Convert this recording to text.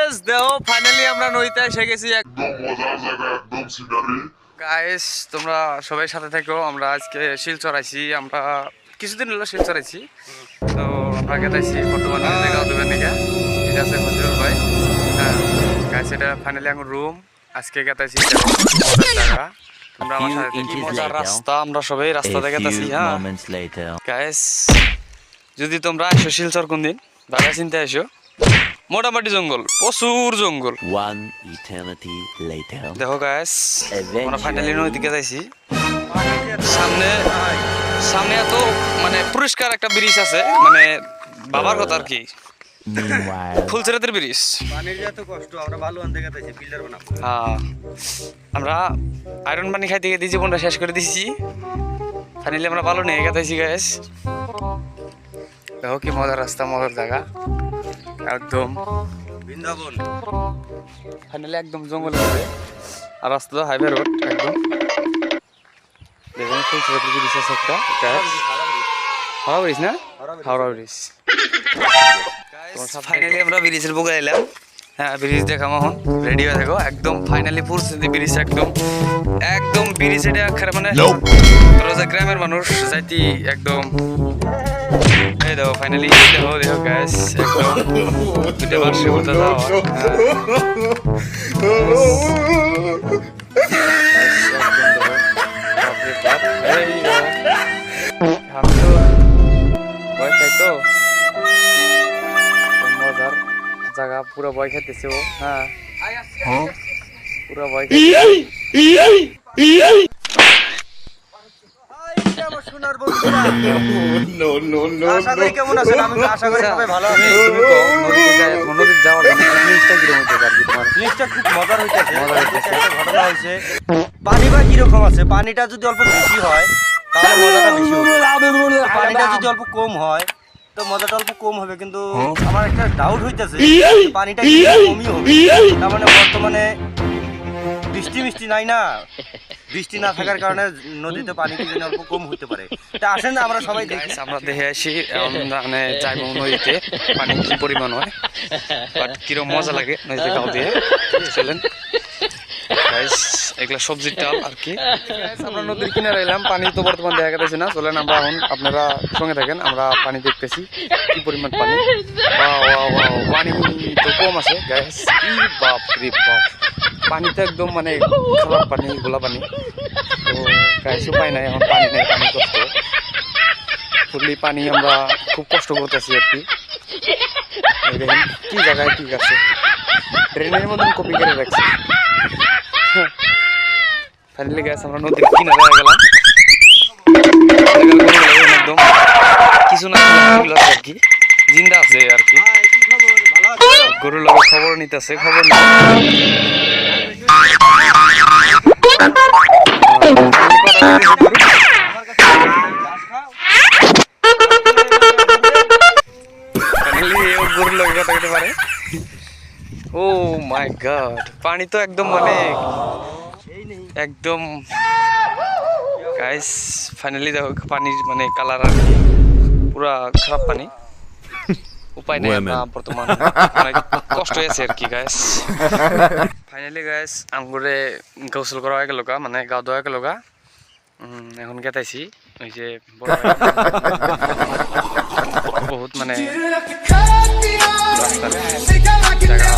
Guys দেখো finally আমরা নদীতে এসে গেছি একদম মজার জায়গা, একদম সিনারি। গাইস তোমরা সবাই সাথে থেকো। আমরা আজকে শিলচর আইছি, আমরা কিছুদিন হলো শিলচর আইছি। তো আমরা গেতাইছি বর্তমানে জায়গা দেবেন নাকি এটা আছে হজরুল ভাই। হ্যাঁ গাইস এটা ফাইনালি আমার রুম। আজকে গেতাইছি জায়গা। তোমরা আমার সাথে কি মজার রাস্তা, আমরা সবাই রাস্তা দেখে গেতাইছি। হ্যাঁ গাইস যদি তোমরা আসো শিলচর কোন দিন ভালো চিন্তা আসো, মোটামুটি জঙ্গল, প্রচুর জঙ্গল। দেখো গাইস আমরা ফাইনালি নদীতে যাইছি। সামনে সামনে এত মানে পরিষ্কার একটা ব্রিজ আছে, মানে বাবার কথা আর কি, ফুলচেরাতের ব্রিজ। পানির এত কষ্ট, আমরা বালু আনতে গেছি ফিল্টার বানাবো। হ্যাঁ আমরা আয়রন পানি খাইতে গিয়ে জীবনটা শেষ করে দিয়েছি। ফাইনালি আমরা ভালো নিয়ে গেছি গাইস। দেখো কি মজার রাস্তা, মজার জায়গা, একদম বৃন্দাবন। ফাইনালি একদম জঙ্গলের মধ্যে, আর রাস্তা হাইওয়ে রোড একদম। দেখুন ফুলচেরাতের ব্রিজ আছে একটা, হাওড়া ব্রিজ না, হাওড়া ব্রিজ। ফাইনালি আমরা ব্রিজের বুকে এলাম। হ্যাঁ ব্রিজ দেখাম এখন, রেডি হয়ে থাকো। একদম ফাইনালি পৌঁছেছি ব্রিজ, একদম একদম ব্রিজ এটা আখারে মানে তোরা গ্রামের মানুষ যাইতি একদম। এই দেখো ফাইনালি দেখো দেখো গাইস, একদম দুটো বার্ষিক হতে যাও। মজার জায়গা, পুরো ভয় খাইতেছে ও। হ্যাঁ পুরো ভয় সোনার বন্ধুরা, কেমন আছেন? আমি আশা করি সবাই ভালো আছেন। নদীতে যাওয়ার জিনিসটা কিরকম হতে পারবি? তোমার জিনিসটা খুব মজার হইতেছে। একটা ঘটনা হয়েছে, পানি বা কিরকম আছে, পানিটা যদি অল্প বেশি হয় তাহলে মজাটা বেশি হবে, পানিটা যদি অল্প কম হয় তো মজাটা অল্প কম হবে। কিন্তু আমার একটা ডাউট হইতেছে পানিটা কি কমই হবে, তার মানে বর্তমানে বৃষ্টি মিষ্টি নাই না, বৃষ্টি না থাকার কারণে নদীতে পানি কি অল্প কম হতে পারে। তা আসেন না আমরা সবাই দেখি, আমরা দেখে আসি মানে যাইব নদীতে পানি কি পরিমাণ হয়, বাট কিরকম মজা লাগে নদীতে গাও দিয়ে। চলেন গাইস, এগুলা সবজির ডাল আর কি। আমরা নদীর কিনারে এলাম, পানি তো বর্তমান দেখা যাচ্ছে না। চলেন আমরা এখন, আপনারা সঙ্গে থাকেন, আমরা পানি দেখতেছি কি পরিমাণ পানি। পানি তো কম আছে গাইস, কি বাপ রে বাপ, পানি তো একদম মানে খারাপ পানি, গোলা পানি। তো গাইস উপায় নাই, এখন পানি নেই, পানি কষ্ট ফুললি পানি, আমরা খুব কষ্ট করতেছি আর কি। দেখেন কি জায়গায় কি আছে, ড্রেনের মতন কপি করে রাখছি। ফাইনালি গাইস আমরা নদীর কিনারে গেলাম, একদম কিছু না আর কি, জিন্দা আছে আর কি। গরুর লোক খবর নিতেছে, খবর গরুর লোক কথা কেটে পারে। ও মাই গড, পানি তো একদম মানে একদম গাইস। ফাইনালি দেখো পানির মানে কালার আর কি, পুরা খারাপ পানি। উপায় নেই, আমরা বর্তমান অনেক কষ্ট হয়েছে আর কি গাইস। ফাইনালি গাইস আমগুরে গোসল করা হয়ে গেল, মানে গা ধোয়া গেল। এখন গেতাইছি ওই যে বহুত মানে রাস্তার জায়গা